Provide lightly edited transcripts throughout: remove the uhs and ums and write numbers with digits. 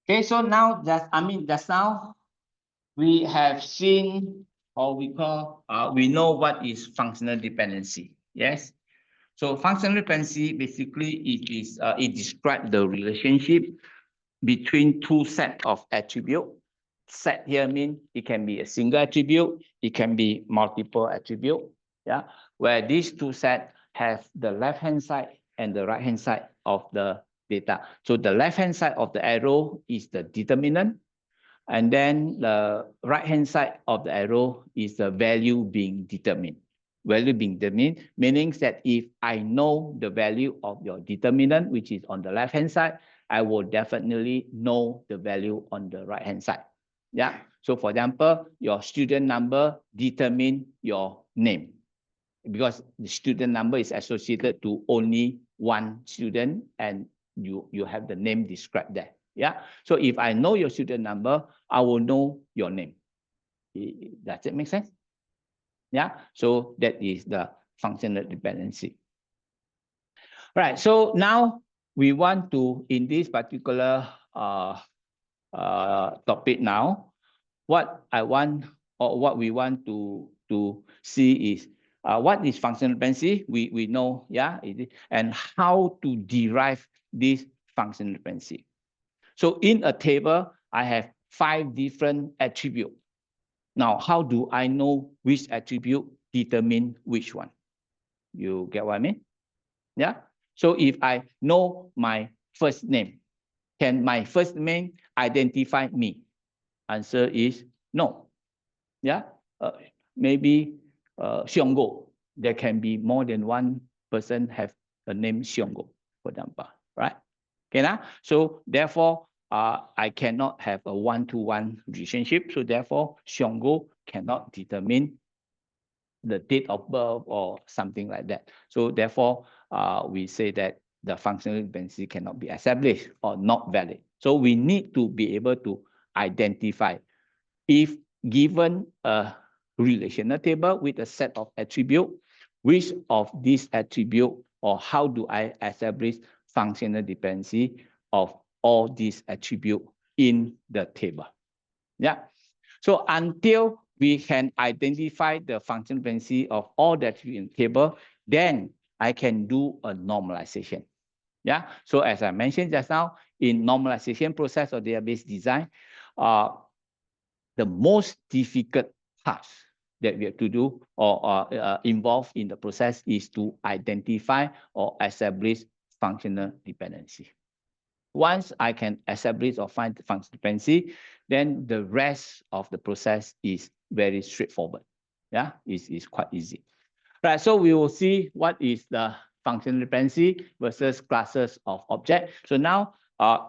Okay, so now just now we have seen, or we know what is functional dependency. Yes. So functional dependency basically it describes the relationship between two sets of attribute. Set here means it can be a single attribute, it can be multiple attribute. Yeah, where these two sets have the left-hand side and the right-hand side of the data. So the left-hand side of the arrow is the determinant, and then the right-hand side of the arrow is the value being determined. Value being determined meaning that if I know the value of your determinant, which is on the left-hand side, I will definitely know the value on the right-hand side. Yeah. So for example, your student number determine your name, because the student number is associated to only one student, and you have the name described there. Yeah. So if I know your student number, I will know your name. Does it make sense? Yeah. So that is the functional dependency. Right. So now we want to, in this particular topic now, what I want, or what we want to see is what is functional dependency. We know, yeah, and how to derive this functional dependency. So in a table, I have 5 different attributes. Now, how do I know which attribute determine which one? You get what I mean? Yeah. So if I know my first name, can my first name identify me? Answer is no. Yeah. Maybe Xionggo. There can be more than one person have a name Xionggo, for example, right? Okay, now? So therefore, I cannot have a one-to-one relationship. So therefore, Xionggo cannot determine the date of birth or something like that. So therefore, we say that the functional dependency cannot be established or not valid. So we need to be able to identify, if given a relational table with a set of attributes, which of these attributes, or how do I establish functional dependency of all these attributes in the table? Yeah. So until we can identify the functional dependency of all the attributes in the table, then I can do a normalization. Yeah. So as I mentioned just now, in normalization process of database design, the most difficult task that we have to do or involved in the process is to identify or establish functional dependency. Once I can establish or find the functional dependency, then the rest of the process is very straightforward. Yeah, it's quite easy. Right, so we will see what is the functional dependency versus classes of object. So now,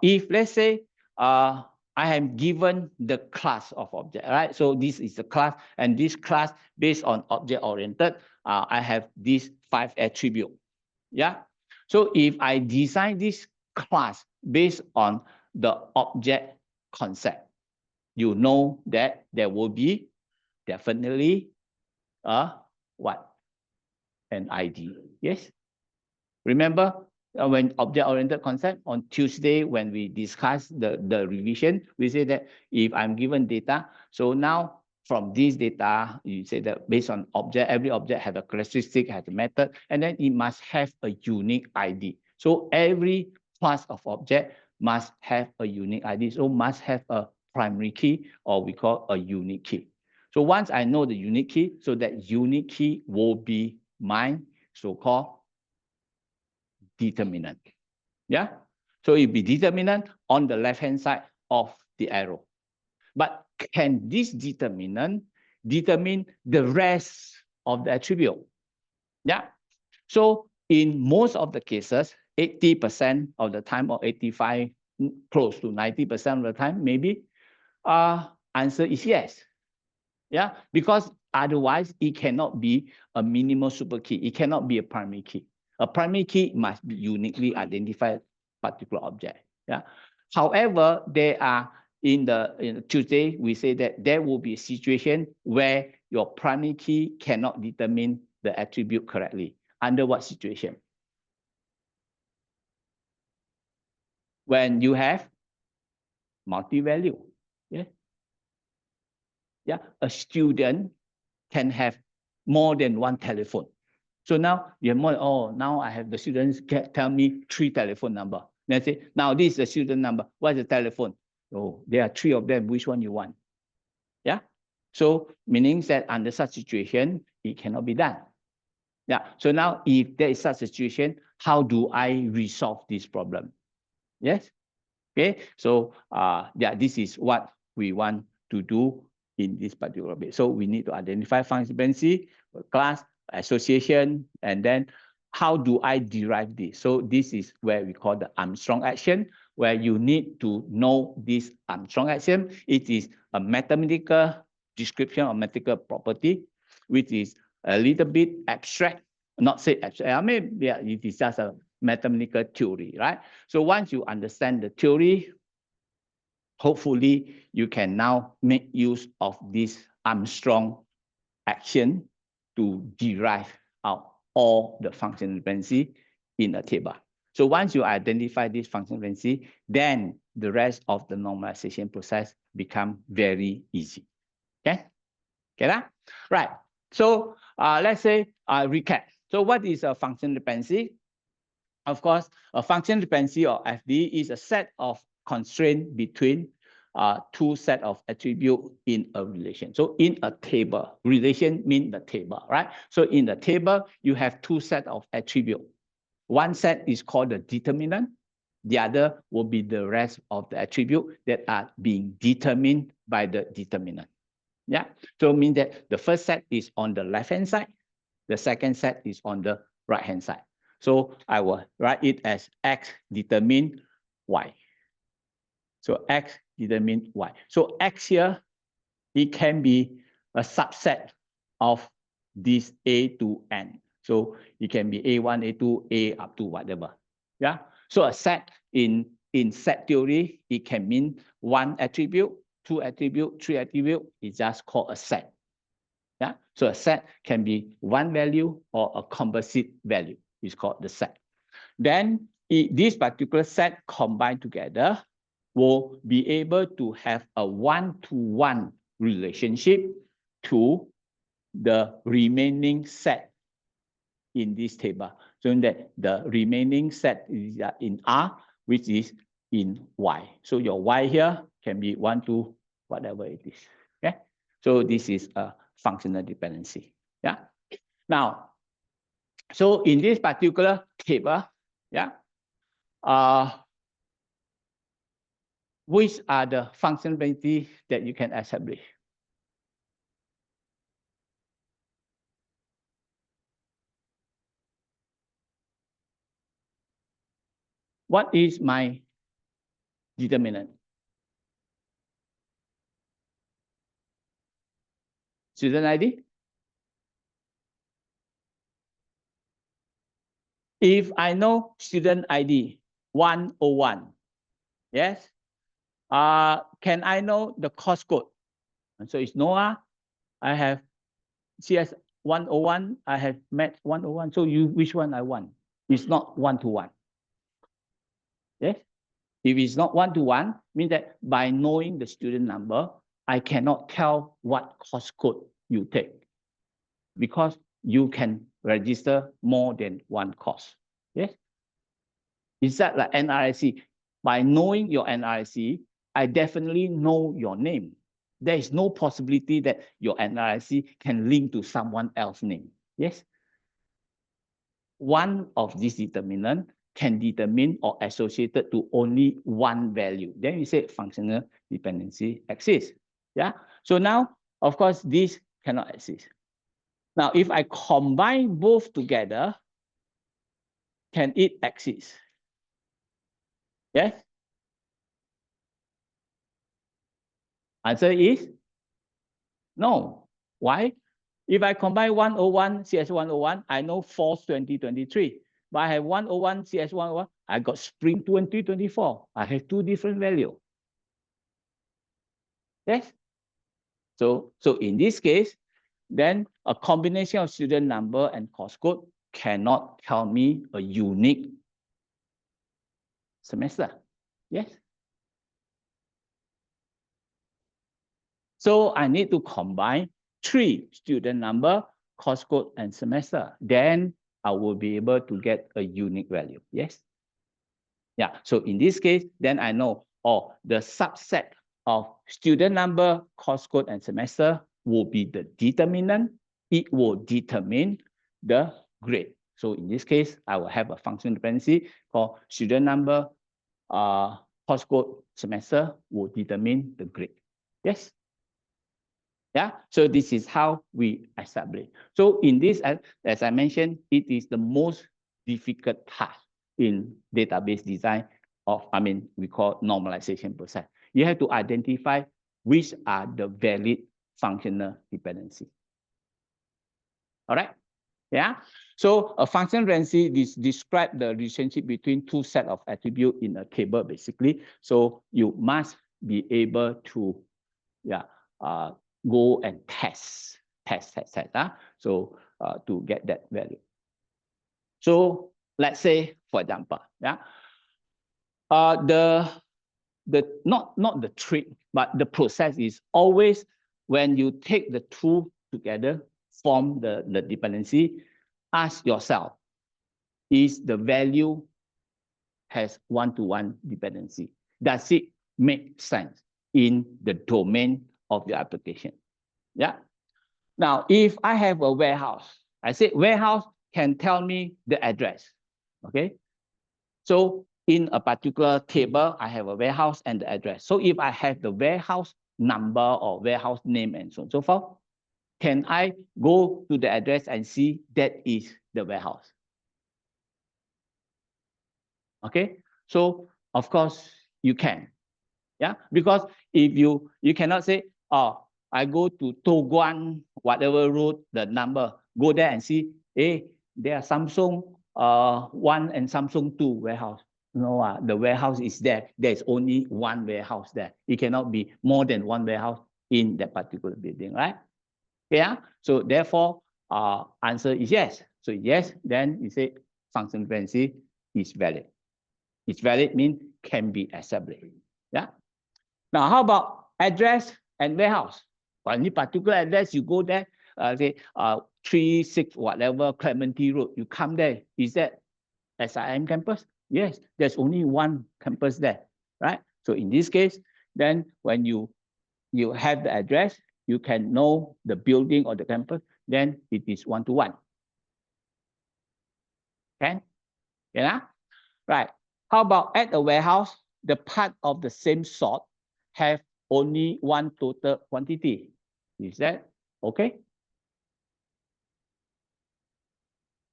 if let's say I am given the class of object, right? So this is the class, and this class based on object-oriented, I have these 5 attributes. Yeah. So if I design this class based on the object concept, you know that there will be definitely a what? An ID. Yes. Remember when object-oriented concept on Tuesday, when we discussed the revision, we say that if I'm given data, so now from this data, you say that based on object, every object has a characteristic, has a method, and then it must have a unique ID. So every class of object must have a unique ID. So must have a primary key, or we call a unique key. So once I know the unique key, so that unique key will be my so-called determinant. Yeah. So it be determinant on the left-hand side of the arrow. But can this determinant determine the rest of the attribute? Yeah. So in most of the cases, 80% of the time, or 85, close to 90% of the time, maybe, answer is yes. Yeah, because otherwise it cannot be a minimal super key. It cannot be a primary key. A primary key must be uniquely identified particular object. Yeah. However, there are in Tuesday, we say that there will be a situation where your primary key cannot determine the attribute correctly. Under what situation? when you have multi-value. Yeah. Yeah. A student can have more than one telephone. So now you have more, oh, now I have the students tell me 3 telephone number. Then I say, now this is the student number. What's the telephone? Oh, there are 3 of them. Which one you want? Yeah. So meaning that under such situation, it cannot be done. Yeah. So now if there is such a situation, how do I resolve this problem? Yes. Okay. So yeah, this is what we want to do in this particular bit. So we need to identify function dependency, class, association, and then how do I derive this? So this is where we call the Armstrong action, where you need to know this Armstrong action. It is a mathematical description of mathematical property, which is a little bit abstract, not say abstract. I mean, yeah, it is just a mathematical theory, right? So once you understand the theory, hopefully you can now make use of this Armstrong action to derive out all the function dependency in a table. So once you identify this function dependency, then the rest of the normalization process become very easy. Okay? Okay, right. So let's say recap. So what is a function dependency? Of course, a function dependency or FD is a set of constraints between 2 sets of attributes in a relation. So in a table, relation means the table, right? So in the table, you have 2 sets of attributes. One set is called the determinant. The other will be the rest of the attributes that are being determined by the determinant. Yeah, so it means that the first set is on the left-hand side. The second set is on the right-hand side. So I will write it as X determine Y. So X determine Y. So X here, it can be a subset of this A to N. So it can be A1, A2, A up to whatever. Yeah. So a set in set theory, it can mean 1 attribute, 2 attribute, 3 attribute. It's just called a set. Yeah. So a set can be 1 value or a composite value. It's called the set. Then this particular set combined together will be able to have a 1-to-1 relationship to the remaining set in this table. So that the remaining set is in R, which is in Y. So your Y here can be 1 to whatever it is. Okay. So this is a functional dependency. Yeah. Now, so in this particular table, yeah, which are the function dependency that you can establish? What is my determinant? Student ID? If I know student ID 101, yes, can I know the course code? And so it's Noah. I have CS101. I have Math 101. So which one I want? It's not 1-to-1. Yes. If it's not 1-to-1, means that by knowing the student number, I cannot tell what course code you take, because you can register more than one course. Yes. Is that like NRIC? By knowing your NRIC, I definitely know your name. There is no possibility that your NRIC can link to someone else's name. Yes. One of these determinants can determine or associated to only one value. Then we say functional dependency exists. Yeah. So now, of course, this cannot exist. Now, if I combine both together, can it exist? Yes. Answer is no. Why? If I combine 101 CS101, I know false 2023. But I have 101 CS101, I got spring 2024. I have 2 different values. Yes. So in this case, then a combination of student number and course code cannot tell me a unique semester. Yes. So I need to combine 3 student number, course code, and semester. Then I will be able to get a unique value. Yes. Yeah. So in this case, then I know, oh, the subset of student number, course code, and semester will be the determinant. It will determine the grade. So in this case, I will have a functional dependency called student number, course code, semester will determine the grade. Yes. Yeah, so this is how we establish. So in this, as I mentioned, it is the most difficult task in database design we call normalization process. You have to identify which are the valid functional dependencies. All right, yeah. So a functional dependency describe the relationship between 2 sets of attributes in a table, basically. So you must be able to, go and test. So to get that value. So let's say, for example, not the trick, but the process is always when you take the two together, form the dependency, ask yourself, is the value has one-to-one dependency? Does it make sense in the domain of your application? Yeah. Now, if I have a warehouse, I say warehouse can tell me the address. Okay. So in a particular table, I have a warehouse and the address. So if I have the warehouse number or warehouse name and so on and so forth, can I go to the address and see that is the warehouse? Okay. So of course you can. Yeah. Because if you cannot say, oh, I go to Toguan, whatever road, the number, go there and see, hey, there are Samsung 1 and Samsung 2 warehouse. No, the warehouse is there. There's only one warehouse there. It cannot be more than one warehouse in that particular building, right? Yeah. So therefore, answer is yes. So yes, then you say functional dependency is valid. It's valid means can be established. Yeah. Now, how about address and warehouse? For any particular address, you go there, say 36 whatever Clementi Road. You come there. Is that SIM campus? Yes, there's only one campus there, right? So in this case, then when you have the address, you can know the building or the campus. Then it is one-to-one. Okay, yeah, right. How about at a warehouse? The part of the same sort have only one total quantity. Is that okay?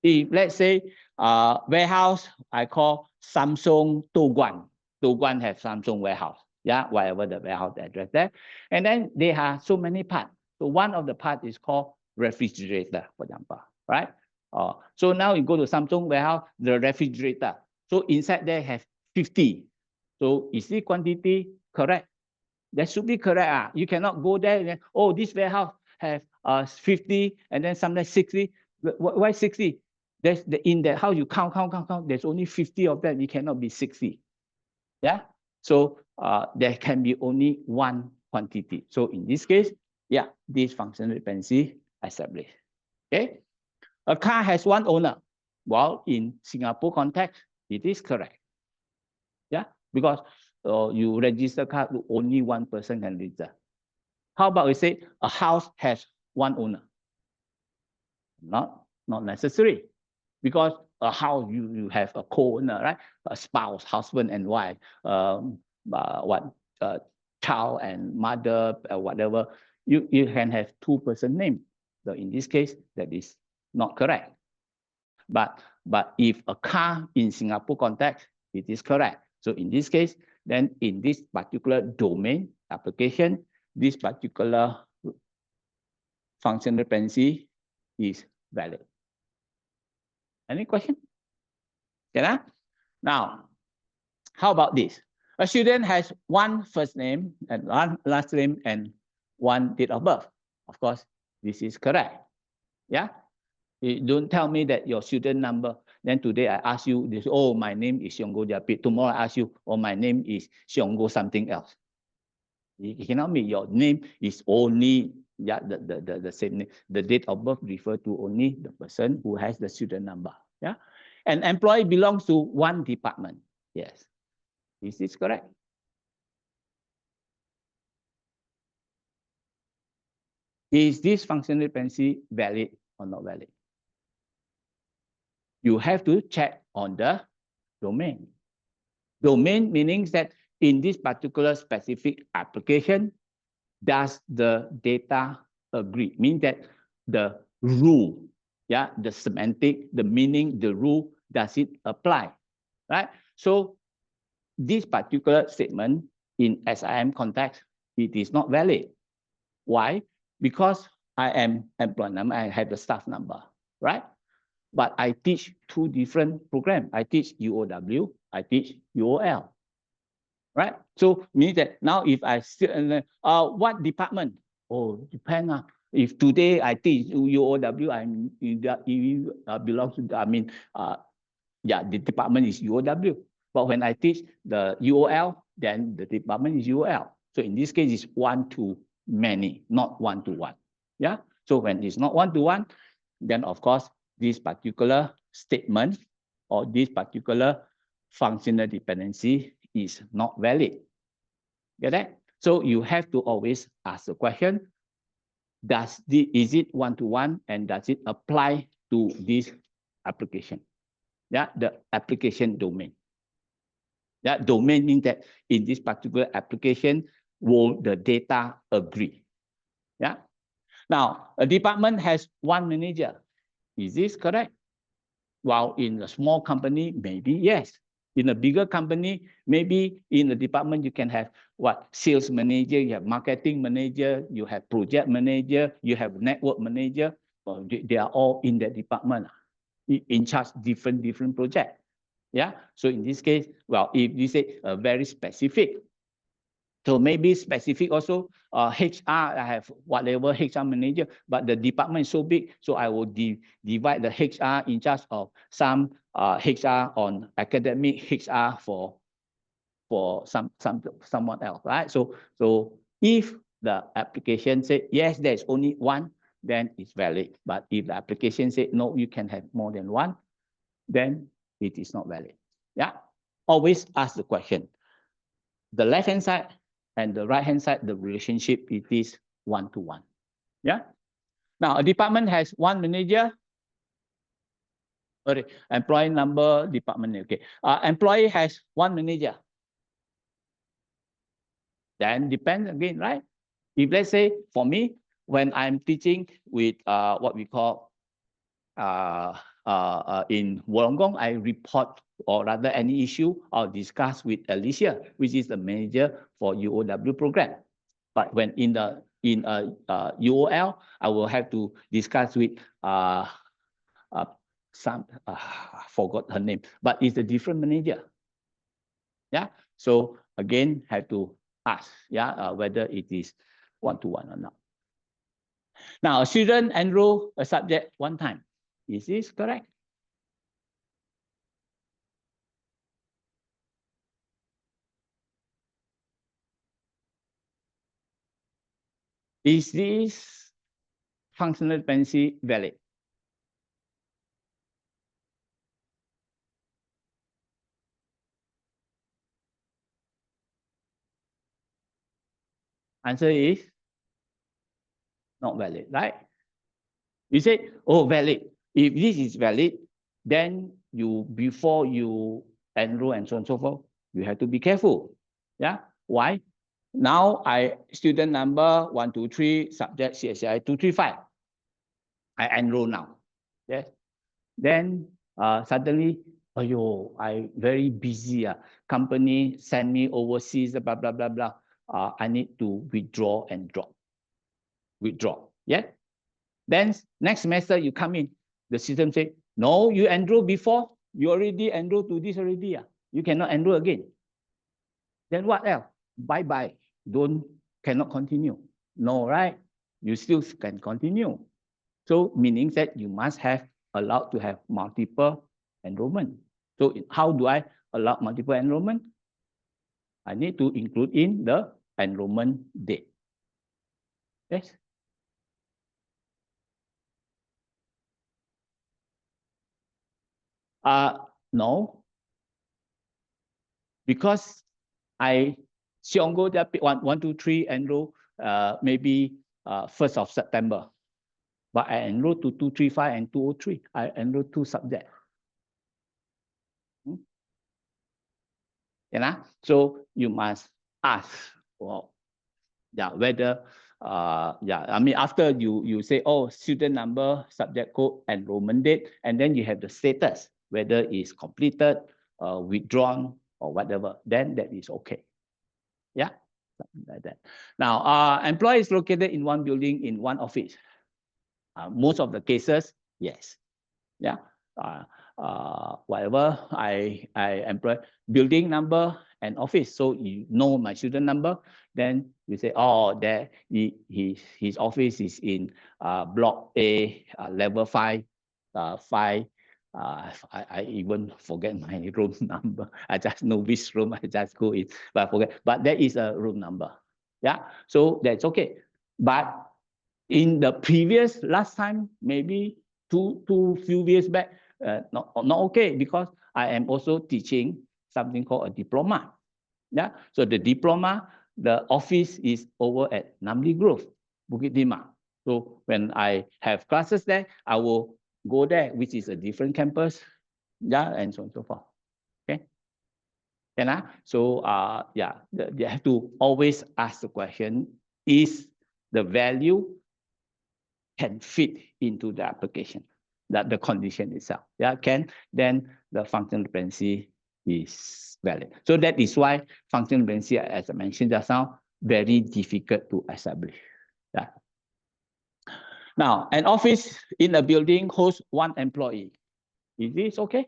If let's say warehouse, I call Samsung Toguan. Toguan have Samsung warehouse. Yeah, whatever the warehouse address there. And then they have so many parts. So one of the parts is called refrigerator, for example, right? So now you go to Samsung warehouse, the refrigerator. So inside there have 50. So is the quantity correct? That should be correct. You cannot go there and then, oh, this warehouse have 50 and then sometimes 60. Why 60? There's in that how you count. There's only 50 of them. It cannot be 60. Yeah. So there can be only one quantity. So in this case, yeah, this functional dependency established. Okay. A car has one owner. Well, in Singapore context, it is correct. Yeah, because you register car to only one person can register. How about we say a house has one owner? Not necessary, because a house you have a co-owner, right? A spouse, husband and wife, child and mother, whatever. You can have 2-person name. So in this case, that is not correct. But if a car in Singapore context, it is correct. So in this case, then in this particular domain application, this particular functional dependency is valid. Any question? Yeah. Now, how about this? A student has one first name and one last name and one date of birth. Of course, this is correct. Yeah. You don't tell me that your student number, Then today I ask you this, oh, my name is Siongo Japit. Tomorrow I ask you, oh, my name is Siongo something else. You cannot mean your name is only the same name. The date of birth refer to only the person who has the student number. Yeah. An employee belongs to one department. Yes. Is this correct? Is this functional dependency valid or not valid? You have to check on the domain. Domain meaning that in this particular specific application, does the data agree? Means that the rule, yeah, the semantic, the meaning, the rule, does it apply, right? So this particular statement in SIM context, it is not valid. Why? Because I am employee number, I have the staff number, right? But I teach two different programs. I teach UOW, I teach UOL, right? So means that now if I still, what department? Oh, depend. If today I teach UOW, belongs to, yeah, the department is UOW. But when I teach the UOL, then the department is UOL. So in this case, it's one to many, not one to one. Yeah. So when it's not one to one, then of course, this particular statement or this particular functional dependency is not valid. Get that? So you have to always ask the question, is it one-to-one and does it apply to this application? Yeah, the application domain. Yeah, domain means that in this particular application, will the data agree? Yeah. Now, a department has one manager. Is this correct? While in a small company, maybe yes. In a bigger company, maybe in the department, you can have what? Sales manager, you have marketing manager, you have project manager, you have network manager. Well, they are all in that department, in charge different projects. Yeah. So in this case, well, if you say very specific, so maybe specific also, HR, I have whatever HR manager, but the department is so big, so I will divide the HR in charge of some HR on academic, HR for someone else, right? So if the application say yes, there's only one, then it's valid. But if the application say no, you can have more than one, then it is not valid. Yeah. Always ask the question. The left-hand side and the right-hand side, the relationship, it is one-to-one. Yeah. Now, a department has one manager. Sorry, employee number, department. Okay. Employee has one manager. Then depends again, right? If let's say for me, when I'm teaching with what we call in Wollongong, I report or rather any issue or discuss with Alicia, which is the manager for UOW program. But when in UOL, I will have to discuss with some I forgot her name, but it's a different manager. Yeah. So again, have to ask, yeah, whether it is one-to-one or not. Now, a student enroll a subject one time. Is this correct? Is this functional dependency valid? Answer is not valid, right? You say, oh, valid. If this is valid, then before you enroll and so on and so forth, you have to be careful. Yeah. Why? Now student number 123, subject CSCI235. I enroll now. Yes. Then suddenly, I very busy. Company send me overseas, blah, blah, blah, blah. I need to withdraw and drop. Withdraw. Yeah. Then next semester you come in, the system say, no, you enroll before, you already enrolled to this already. You cannot enroll again. Then what else? Bye-bye. Cannot continue. No, right? You still can continue. So meaning that you must have allowed to have multiple enrollment. So how do I allow multiple enrollment? I need to include in the enrollment date. Yes. No, because I Xionggo that 1, 2, 3 enroll maybe 1st of September, but I enroll to 235 and 203. I enroll 2 subjects. So you must ask, well, yeah, whether I mean, after you say, oh, student number, subject code, enrollment date, and then you have the status, whether it's completed, withdrawn, or whatever, then that is okay. Yeah, something like that. Now, employee is located in one building in one office. Most of the cases, yes. Yeah. Whatever I employ, building number and office. So you know my student number, then you say, oh, there his office is in block A, level 5, 5. I even forget my room number. I just know which room I just go in, but I forget. But there is a room number. Yeah, so that's okay. But in the previous last time, maybe two few years back, not okay, because I am also teaching something called a diploma. Yeah, so the diploma, the office is over at Namli Grove, Bukit Timah. So when I have classes there, I will go there, which is a different campus. Yeah, and so on and so forth. Okay. So yeah, you have to always ask the question: is the value can fit into the application, that the condition itself, yeah, can, then the functional dependency is valid. So that is why functional dependency, as I mentioned just now, very difficult to establish. Yeah. Now, an office in a building hosts 1 employee. Is this okay?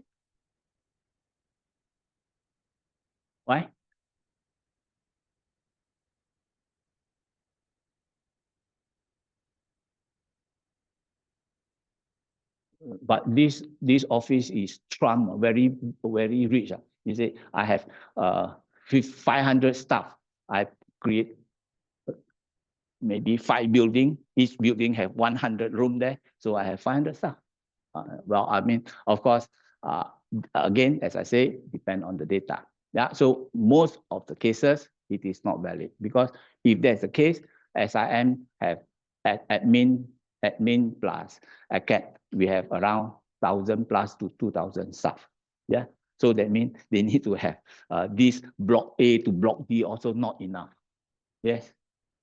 Why? But this office is Trump, very rich. You say, I have 500 staff. I create maybe 5 buildings. Each building have 100 rooms there. So I have 500 staff. Well, I mean, of course, again, as I say, depend on the data. Yeah. So most of the cases, it is not valid, because if that's the case, SIM have admin plus ACAT, we have around 1,000 plus to 2,000 staff. Yeah. So that means they need to have this block A to block D also not enough. Yes,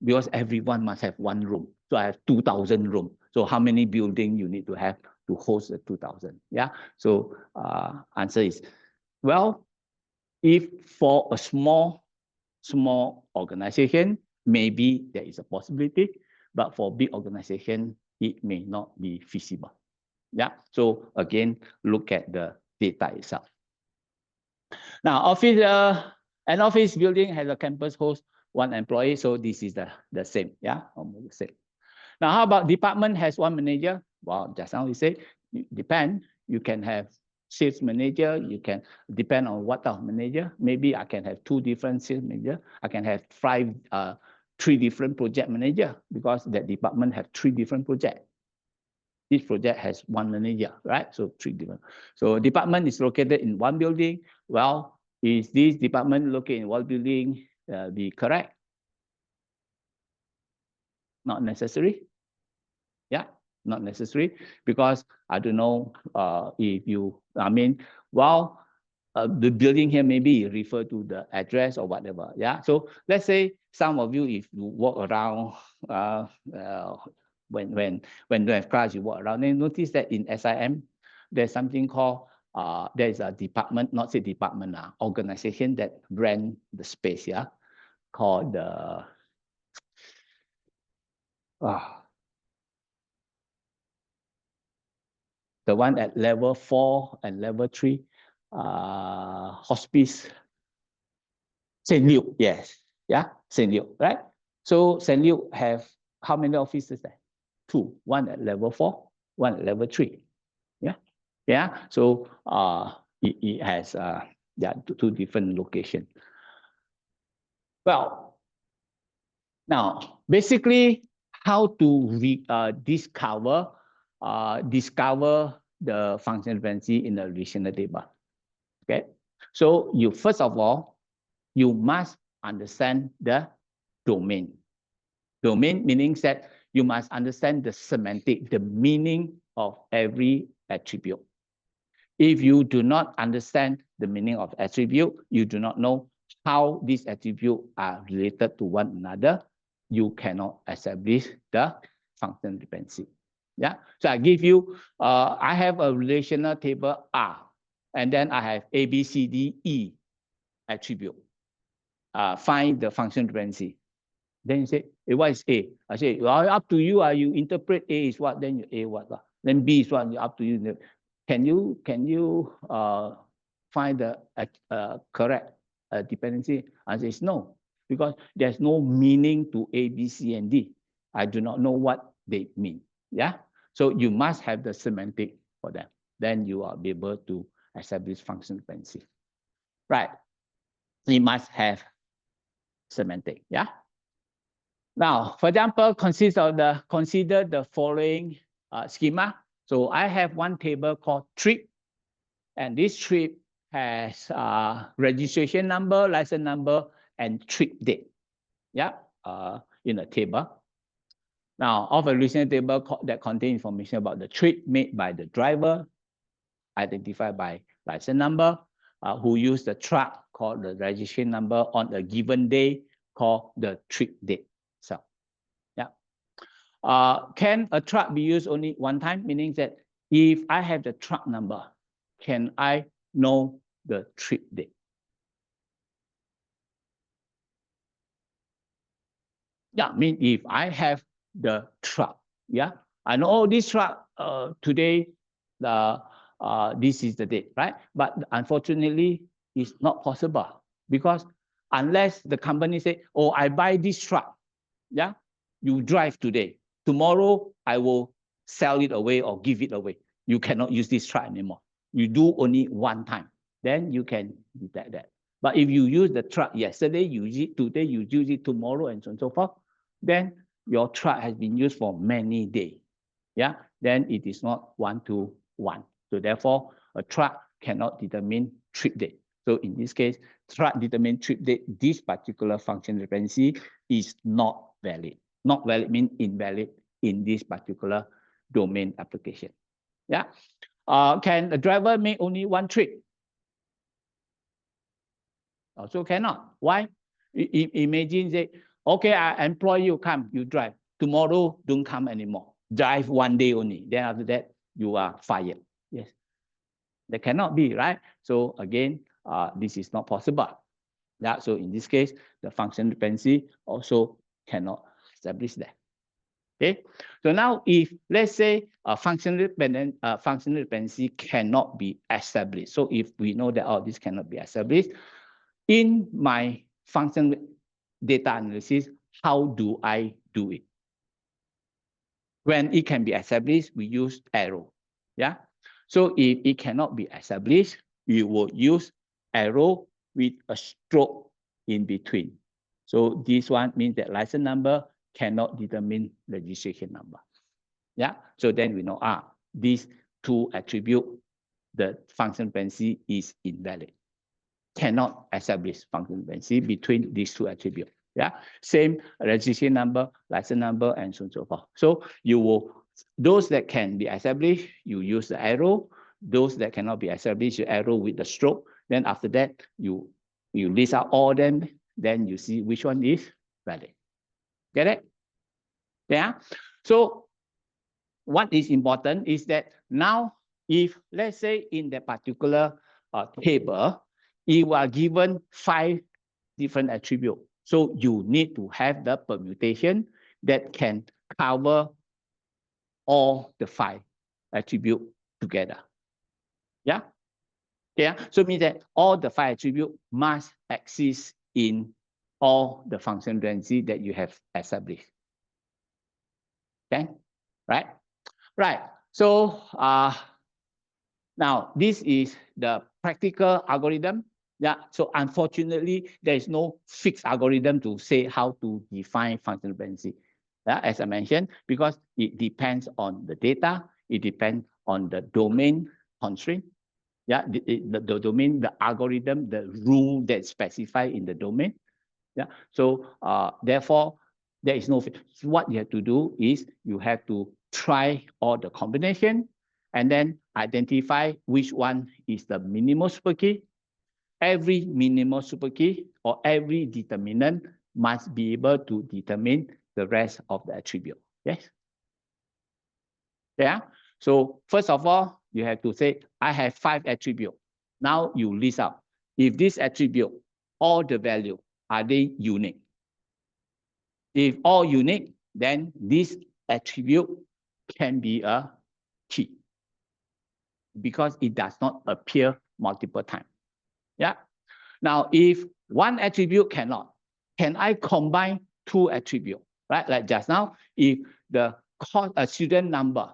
because everyone must have 1 room. So I have 2,000 rooms. So how many buildings you need to have to host the 2,000? Yeah. So answer is, well, if for a small organization, maybe there is a possibility, but for big organization, it may not be feasible. Yeah. So again, look at the data itself. Now, an office building has a campus host 1 employee, so this is the same. Yeah, almost the same. Now, how about department has 1 manager? Well, just now we say, depend. You can have sales manager. You can depend on what type of manager. Maybe I can have 2 different sales manager. I can have 3 different project manager, because that department have 3 different projects. Each project has 1 manager, right? So 3 different. So department is located in 1 building. Well, is this department located in 1 building be correct? Not necessary. Yeah, not necessary, because I don't know if you, I mean, well, the building here maybe refer to the address or whatever. Yeah. So let's say some of you, if you walk around, when you have class, you walk around, and notice that in SIM, there's something called there's a department, not say department, organization that rent the space. Yeah, called the one at level 4 and level 3, hospice. St. Luke, yes. Yeah, St. Luke, right? So St. Luke have how many offices there? 2. 1 at level 4, 1 at level 3. Yeah. Yeah, so it has yeah, two different locations. Well, now basically how to discover the function dependency in the relational table. Okay, so you first of all you must understand the domain. Domain meaning that you must understand the semantic, the meaning of every attribute. If you do not understand the meaning of attribute, you do not know how these attributes are related to one another, you cannot establish the function dependency. Yeah, so I give you, I have a relational table R, and then I have A, B, C, D, E attribute. Find the function dependency. Then you say, hey, what is A? I say, well, up to you. You interpret A is what, then you A what. Then B is what, up to you. Can you find the correct dependency? Answer is no, because there's no meaning to A, B, C, and D. I do not know what they mean. Yeah, so you must have the semantic for them. Then you are able to establish function dependency. Right? You must have semantic. Yeah. Now, for example, consider the following schema. So I have one table called trip, and this trip has registration number, license number, and trip date. Yeah, in a table. Now, of a relational table that contains information about the trip made by the driver, identified by license number, who used the truck, called the registration number on a given day, called the trip date. So, yeah. Can a truck be used only one time? Meaning that if I have the truck number, can I know the trip date? Yeah, I mean, if I have the truck, yeah, I know, oh, this truck today, this is the date, right? But unfortunately, it's not possible because unless the company say, oh, I buy this truck, yeah, you drive today. Tomorrow, I will sell it away or give it away. You cannot use this truck anymore. You do only one time. Then you can detect that. But if you use the truck yesterday, you use it today, you use it tomorrow, and so on and so forth, then your truck has been used for many days. Yeah, then it is not 1-to-1. So therefore, a truck cannot determine trip date. So in this case, truck determine trip date, this particular function dependency is not valid. Not valid means invalid in this particular domain application. Yeah. Can a driver make only one trip? Also cannot. Why? Imagine say, okay, I employ you, come, you drive. Tomorrow, don't come anymore. Drive one day only. Then after that, you are fired. Yes. That cannot be, right? So again, this is not possible. Yeah. So in this case, the function dependency also cannot establish that. Okay. So now, if let's say a functional dependency cannot be established. So if we know that all this cannot be established, in my function data analysis, how do I do it? When it can be established, we use arrow. Yeah. So if it cannot be established, we will use arrow with a stroke in between. So this one means that license number cannot determine registration number. Yeah. So then we know, these two attributes, the function dependency is invalid. Cannot establish function dependency between these two attributes. Yeah, same registration number, license number, and so on and so forth. So you will, those that can be established, you use the arrow. Those that cannot be established, you arrow with the stroke. Then after that, you list out all of them. Then you see which one is valid. Get it? Yeah. So what is important is that now, if let's say in that particular table, you are given 5 different attributes. So you need to have the permutation that can cover all the 5 attributes together. Yeah. Yeah. So it means that all the 5 attributes must exist in all the function dependency that you have established. Okay. Right. Right. So Now, this is the practical algorithm. Yeah, so unfortunately, there is no fixed algorithm to say how to define functional dependency. Yeah, as I mentioned, because it depends on the data, it depends on the domain constraint. Yeah, the domain, the algorithm, the rule that's specified in the domain. Yeah, so therefore, there is no. So what you have to do is you have to try all the combination and then identify which one is the minimal super key. Every minimal super key or every determinant must be able to determine the rest of the attribute. Yes. Yeah. So first of all, you have to say, I have 5 attributes. Now you list out. If this attribute, all the value, are they unique? If all unique, then this attribute can be a key because it does not appear multiple times. Yeah. Now, if one attribute cannot, can I combine 2 attributes? Right? Like just now, if the student number,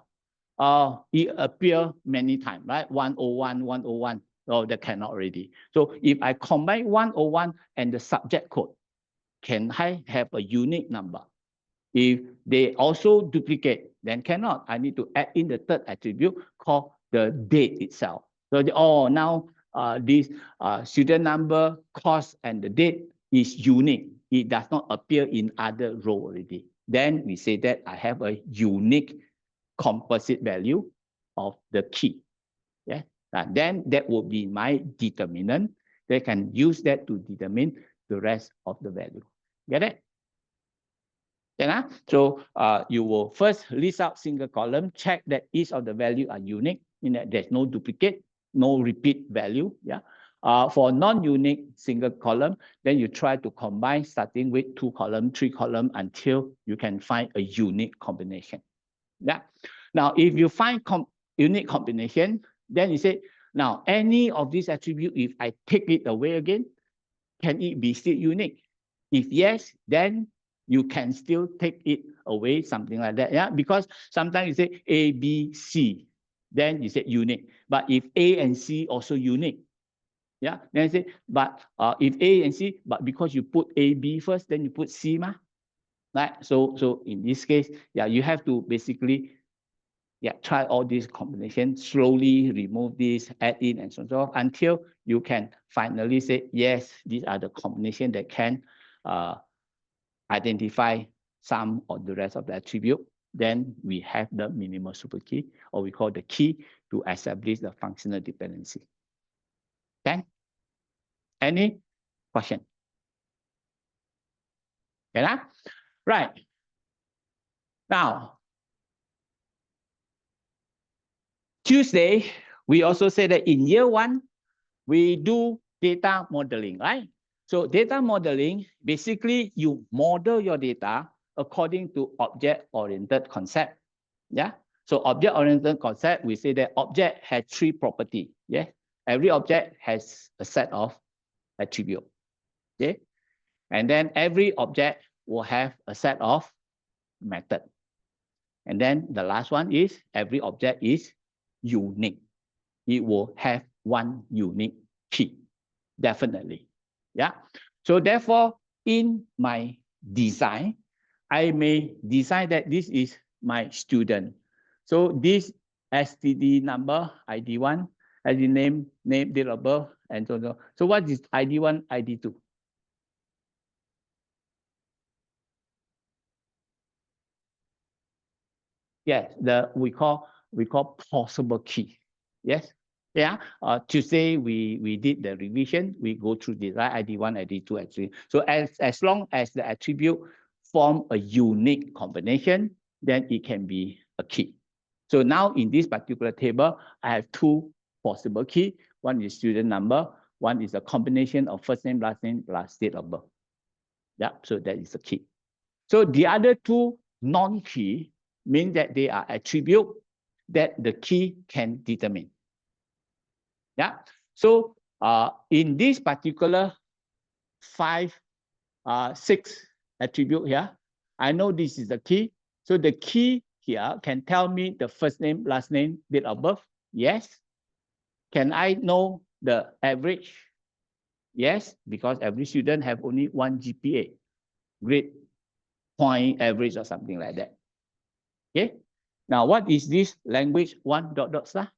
it appear many times, right? 101, 101. Oh, that cannot already. So if I combine 101 and the subject code, can I have a unique number? If they also duplicate, then cannot. I need to add in the third attribute called the date itself. So now this student number, cost, and the date is unique. It does not appear in other row already. Then we say that I have a unique composite value of the key. Yeah. And then that will be my determinant. They can use that to determine the rest of the value. Get it? Yeah. So you will first list out single column, check that each of the value are unique, in that there's no duplicate, no repeat value. Yeah. For non-unique single column, then you try to combine starting with 2 column, 3 column until you can find a unique combination. Yeah. Now, if you find unique combination, then you say, now any of these attributes, if I take it away again, can it be still unique? If yes, then you can still take it away, something like that. Yeah, because sometimes you say A, B, C, then you say unique. But if A and C also unique, yeah, then I say, but if A and C, but because you put A, B first, then you put C, ma, right? So in this case, yeah, you have to basically, yeah, try all these combinations, slowly remove this, add in, and so on, until you can finally say, yes, these are the combinations that can identify some or the rest of the attribute. Then we have the minimal super key, or we call the key to establish the functional dependency. Okay? Any question? Yeah? Right. Now, Tuesday, we also say that in year 1, we do data modeling, right? So data modeling, basically you model your data according to object-oriented concept. Yeah. So object-oriented concept, we say that object has 3 properties. Yeah. Every object has a set of attributes. Okay. And then every object will have a set of method. And then the last one is every object is unique. It will have one unique key. Definitely. Yeah. So therefore, in my design, I may design that this is my student. So this STD number, ID1, ID name, date of birth, and so on. So what is ID1, ID2? Yes, we call possible key. Yes. Yeah. Tuesday we did the revision. We go through the ID1, ID2, ID3. So as long as the attribute form a unique combination, then it can be a key. So now in this particular table, I have 2 possible key. One is student number. One is a combination of first name, plus date of birth. Yeah. So that is the key. So the other 2 non-key mean that they are attribute that the key can determine. Yeah. So in this particular 5, 6 attribute here, I know this is the key. So the key here can tell me the first name, last name, date of birth. Yes. Can I know the average? Yes, because every student have only one GPA, grade point average or something like that. Okay. Now, what is this language one dot dot star?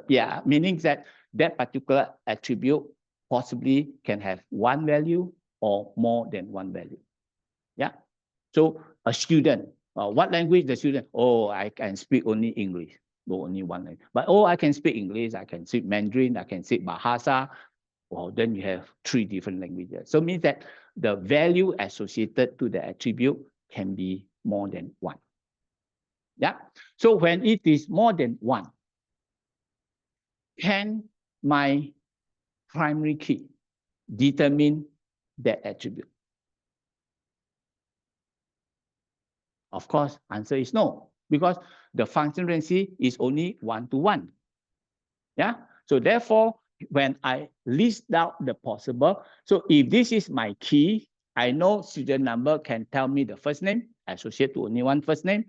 Yeah, meaning that that particular attribute possibly can have one value or more than one value. Yeah. So a student, what language the student? Oh, I can speak only English. No, only one language. But oh, I can speak English. I can speak Mandarin. I can speak Bahasa. Well, then you have three different languages. So it means that the value associated to the attribute can be more than one. Yeah. So when it is more than one, can my primary key determine that attribute? Of course, answer is no, because the function dependency is only one-to-one. Yeah. So therefore, when I list out the possible, so if this is my key, I know student number can tell me the first name, associated to only one first name,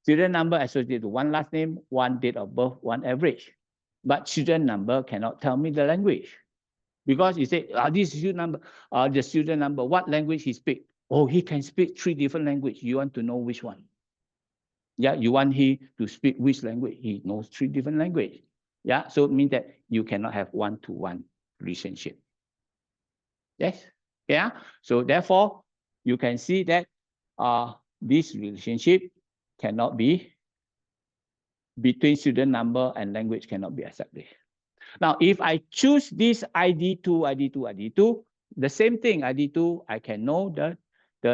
student number associated to one last name, one date of birth, one average. But student number cannot tell me the language. Because you say, this student number, the student number, what language he speak? Oh, he can speak three different languages. You want to know which one? Yeah, you want he to speak which language? He knows three different languages. Yeah, so it means that you cannot have one-to-one relationship. Yes, yeah. So therefore, you can see that this relationship cannot be between student number and language cannot be established. Now, if I choose this ID2, the same thing, ID2, I can know the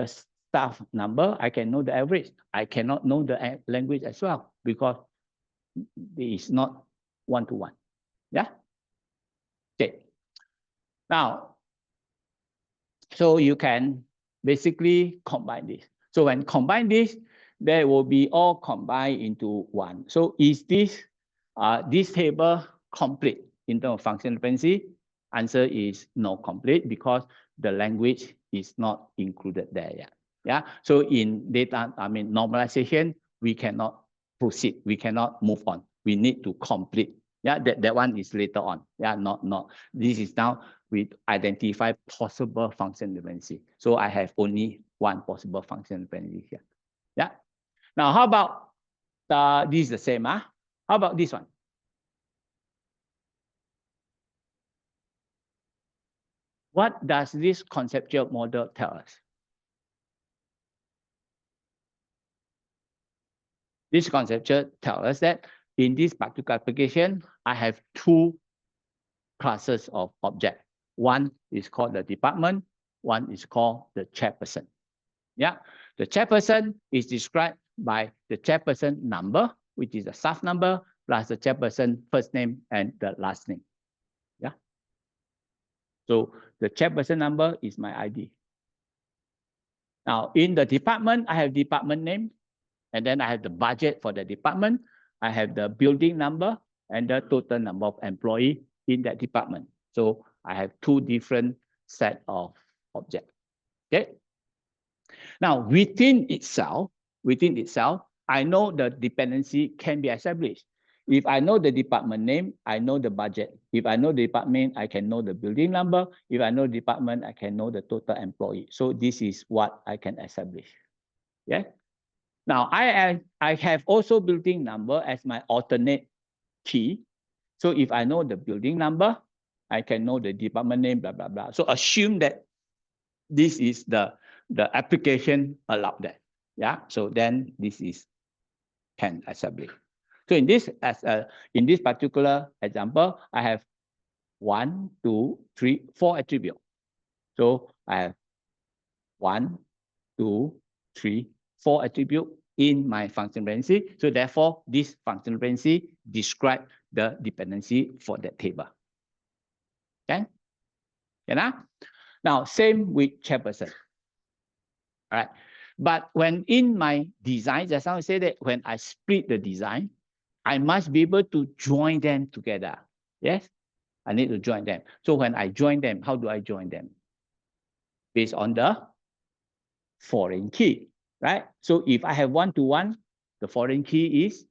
staff number, I can know the average. I cannot know the language as well because it is not one-to-one. Yeah? Okay. Now, so you can basically combine this. So when combine this, they will be all combined into one. So is this table complete in terms of functional dependency? Answer is no complete because the language is not included there yet. Yeah. So in data, normalization, we cannot proceed. We cannot move on. We need to complete. Yeah, that one is later on. Yeah, not. This is now we identify possible function dependency. So I have only one possible function dependency here. Yeah. Now, how about this is the same? How about this one? What does this conceptual model tell us? This conceptual tells us that in this particular application, I have two classes of object. One is called the department, one is called the chairperson. Yeah, the chairperson is described by the chairperson number, which is the staff number, plus the chairperson first name and the last name. Yeah. So the chairperson number is my ID. Now, in the department, I have department name, and then I have the budget for the department. I have the building number and the total number of employees in that department. So I have two different set of objects. Okay. Now, within itself, I know the dependency can be established. If I know the department name, I know the budget. If I know the department, I can know the building number. If I know the department, I can know the total employee. So this is what I can establish. Yeah. Now, I have also building number as my alternate key. So if I know the building number, I can know the department name, blah, blah, blah. So assume that this is the application allowed that. Yeah. So then this is can establish. So in this particular example, I have 1, 2, 3, 4 attributes. So I have 1, 2, 3, 4 attributes in my function dependency. So therefore, this function dependency describes the dependency for that table. Okay? Yeah, now, same with chairperson. All right. But when in my design, just now I say that when I split the design, I must be able to join them together. Yes, I need to join them. So when I join them, how do I join them? based on the foreign key, right? So if I have 1-to-1, the foreign key is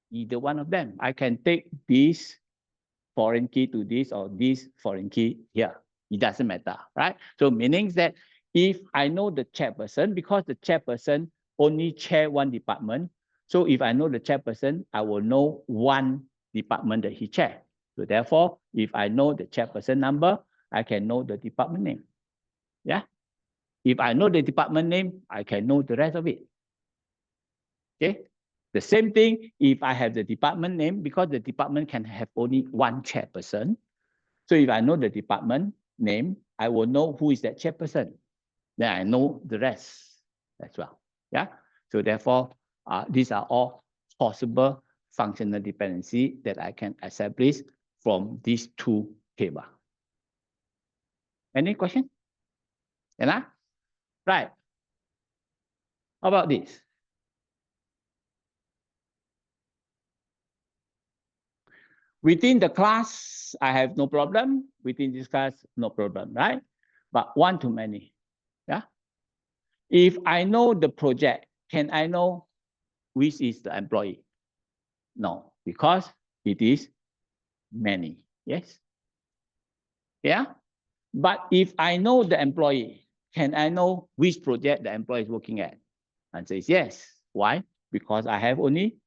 either one of them. I can take this foreign key to this or this foreign key here. It doesn't matter, right? So meaning that if I know the chairperson, because the chairperson only chair one department, so if I know the chairperson, I will know one department that he chair. So therefore, if I know the chairperson number, I can know the department name. Yeah. If I know the department name, I can know the rest of it. Okay. The same thing if I have the department name, because the department can have only one chairperson. So if I know the department name, I will know who is that chairperson. Then I know the rest as well. Yeah. So therefore, these are all possible functional dependency that I can establish from these two tables. Any question? Yeah. Right. How about this? Within the class, I have no problem. Within this class, no problem, right? But one too many. Yeah. If I know the project, can I know which is the employee? No, because it is many. Yes. Yeah. But if I know the employee, can I know which project the employee is working at? Answer is yes. Why? Because I have only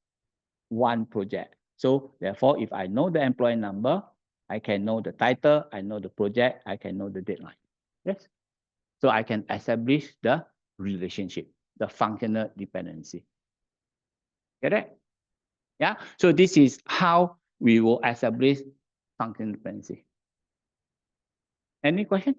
one project. So therefore, if I know the employee number, I can know the title, I know the project, I can know the deadline. Yes. So I can establish the relationship, the functional dependency. Get it? Yeah. So this is how we will establish functional dependency. Any question?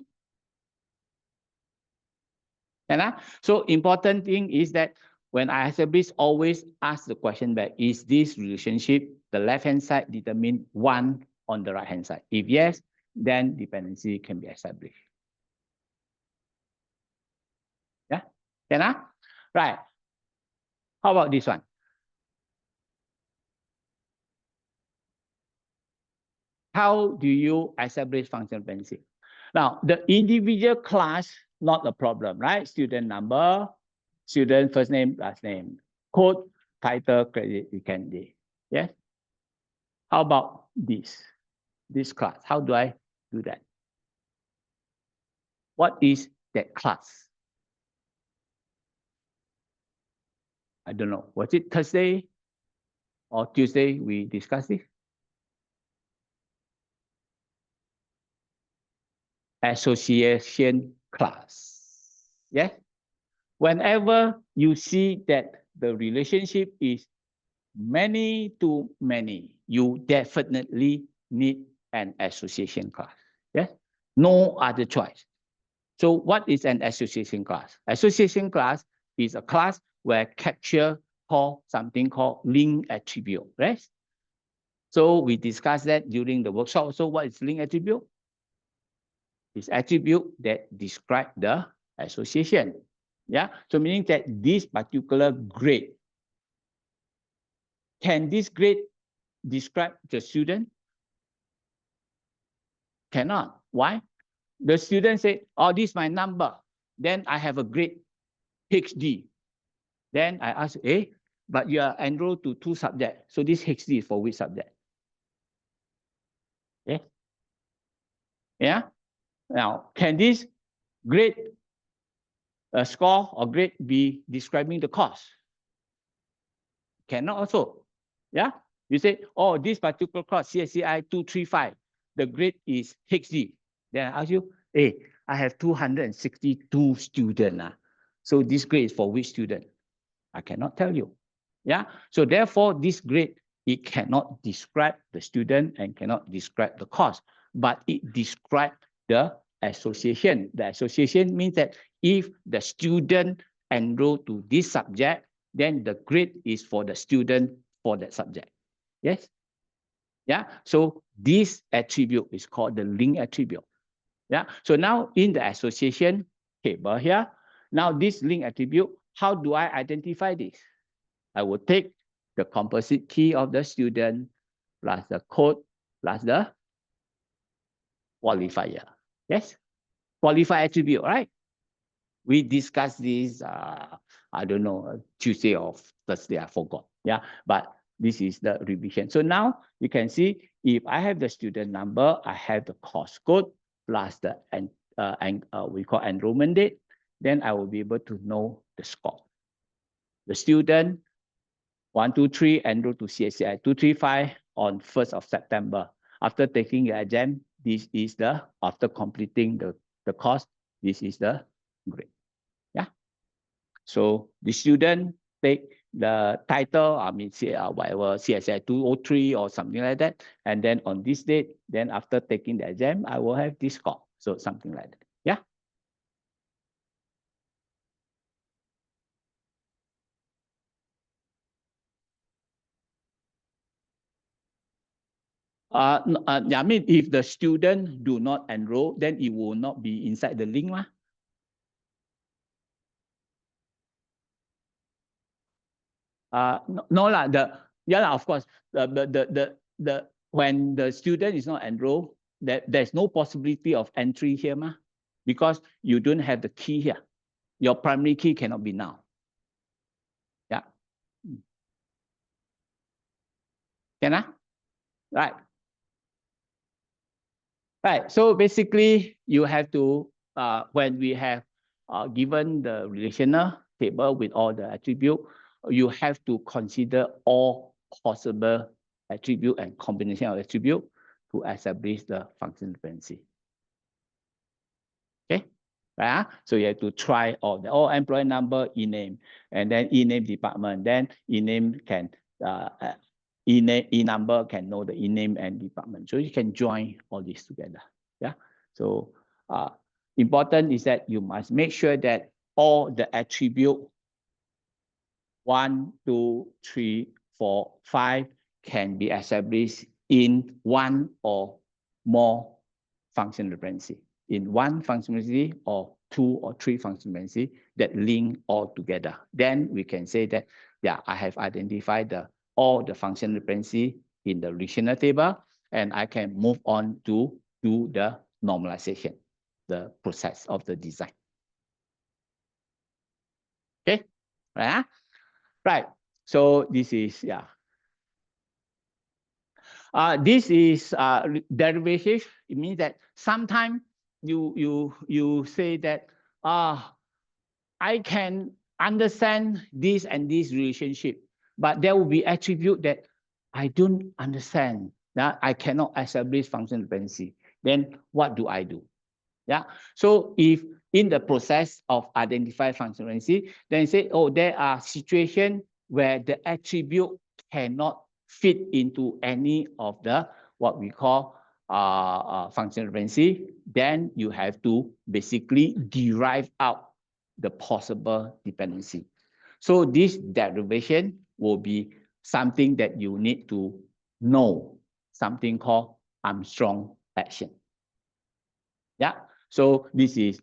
So important thing is that when I establish, always ask the question back, is this relationship, the left-hand side determine one on the right-hand side? If yes, then dependency can be established. Yeah, right. How about this one? How do you establish functional dependency? Now, the individual class, not a problem, right? Student number, student first name, last name, code, title, credit, you can do. Yes. How about this class? How do I do that? What is that class? I don't know. Was it Thursday or Tuesday we discussed it? Association class. Yes. Whenever you see that the relationship is many to many, you definitely need an association class. Yes. No other choice. So what is an association class? Association class is a class where capture call something called link attribute, right? So we discussed that during the workshop. So what is link attribute? It's attribute that describe the association. Yeah. So meaning that this particular grade, can this grade describe the student? Cannot. Why? The student say, oh, this is my number. Then I have a grade HD. Then I ask, but you are enrolled to 2 subjects. So this HD is for which subject? Yeah. Yeah. Now, can this grade score or grade be describing the course? Cannot also. Yeah. You say, oh, this particular course, CSCI235, the grade is HD. Then I ask you, I have 262 students. So this grade is for which student? I cannot tell you. Yeah. So therefore, this grade, it cannot describe the student and cannot describe the course, but it describes the association. The association means that if the student enroll to this subject, then the grade is for the student for that subject. Yes. Yeah. So this attribute is called the link attribute. Yeah. So now in the association table here, now this link attribute, how do I identify this? I will take the composite key of the student plus the code plus the qualifier. Yes. qualified attribute, right? We discussed this, I don't know, Tuesday or Thursday, I forgot. Yeah, but this is the revision. So now you can see if I have the student number, I have the course code plus the we call enrollment date, then I will be able to know the score. The student 123 enrolled to CSCI235 on 1st of September. After taking the exam, this is after completing the course, this is the grade. Yeah. So the student take the title, I mean, whatever, CSCI 203 or something like that. And then on this date, then after taking the exam, I will have this score. So something like that. Yeah. I mean, if the student do not enroll, then it will not be inside the link. No lah. Of course. When the student is not enrolled, there's no possibility of entry here, because you don't have the key here. Your primary key cannot be now. Yeah. Can Right. Right. So basically, you have to when we have given the relational table with all the attribute, you have to consider all possible attribute and combination of attribute to establish the functional dependency. Okay. Right? So you have to try all employee number, e-name, and then e-name department. Then e-name can e-number can know the e-name and department. So you can join all this together. Yeah. So important is that you must make sure that all the attribute 1, 2, 3, 4, 5 can be established in one or more functional dependency. In one functional dependency or 2 or 3 functional dependency that link all together. Then we can say that, yeah, I have identified all the functional dependency in the relational table, and I can move on to do the normalization, the process of the design. Okay, right? Right. So this is, yeah. This is derivative. It means that sometimes you say that I can understand this and this relationship, but there will be attribute that I don't understand. That I cannot establish functional dependency. Then what do I do? Yeah. So if in the process of identify functional dependency, then say, oh, there are situations where the attribute cannot fit into any of the what we call functional dependency, then you have to basically derive out the possible dependency. So this derivation will be something that you need to know, something called Armstrong action. Yeah. So this is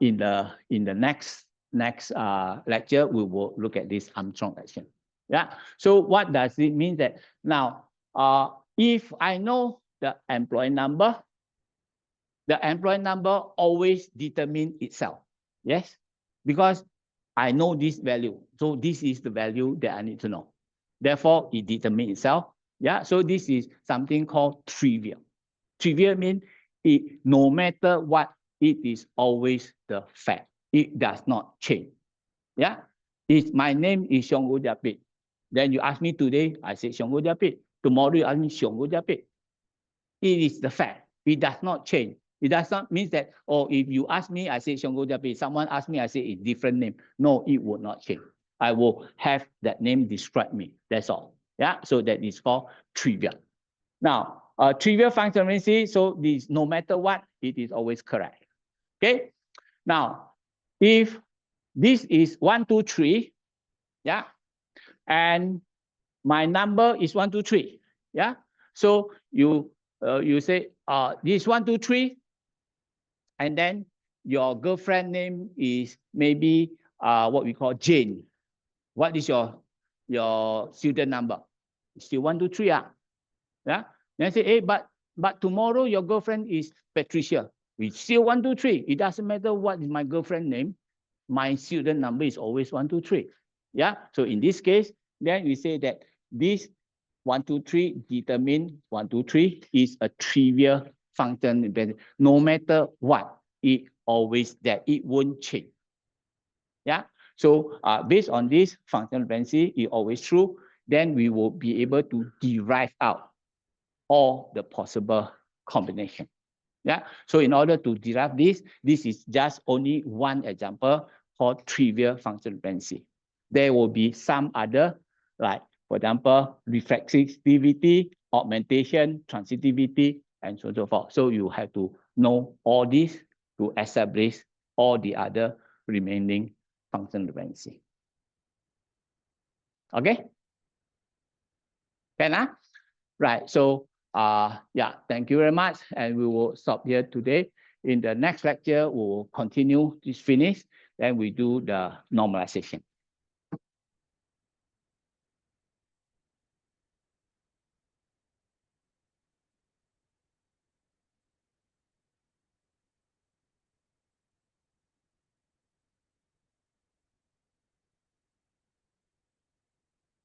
in the next lecture, we will look at this Armstrong action. Yeah. So what does it mean that now if I know the employee number always determine itself. Yes, because I know this value. So this is the value that I need to know. Therefore, it determines itself. Yeah. So this is something called trivial. Trivial means no matter what, it is always the fact. It does not change. Yeah. My name is Xionggu Japit. Then you ask me today, I say Xionggu Japit. Tomorrow you ask me Xionggu Japit. It is the fact. It does not change. It does not mean that, oh, if you ask me, I say Xionggu Japit. Someone ask me, I say a different name. No, it will not change. I will have that name describe me. That's all. Yeah. So that is called trivial. Now, trivial functional dependency, so this no matter what, it is always correct. Okay. Now, if this is 1, 2, 3, yeah, and my number is 1, 2, 3, yeah. So you say this 1, 2, 3, and then your girlfriend name is maybe what we call Jane. What is your student number? Still 1, 2, 3, yeah. Then I say, hey, but tomorrow your girlfriend is Patricia. We still 1, 2, 3. It doesn't matter what is my girlfriend name. My student number is always 1, 2, 3. Yeah. So in this case, then we say that this 1, 2, 3 determine 1, 2, 3 is a trivial function. No matter what, it always there. It won't change. Yeah. So based on this functional dependency, it always true. Then we will be able to derive out all the possible combination. Yeah. So in order to derive this is just only one example for trivial functional dependency. There will be some other, like for example, reflexivity, augmentation, transitivity, and so on and so forth. So you have to know all this to establish all the other remaining functional dependency. Okay? Can I? Right. So yeah, thank you very much. And we will stop here today. In the next lecture, we will continue this finish. Then we do the normalization.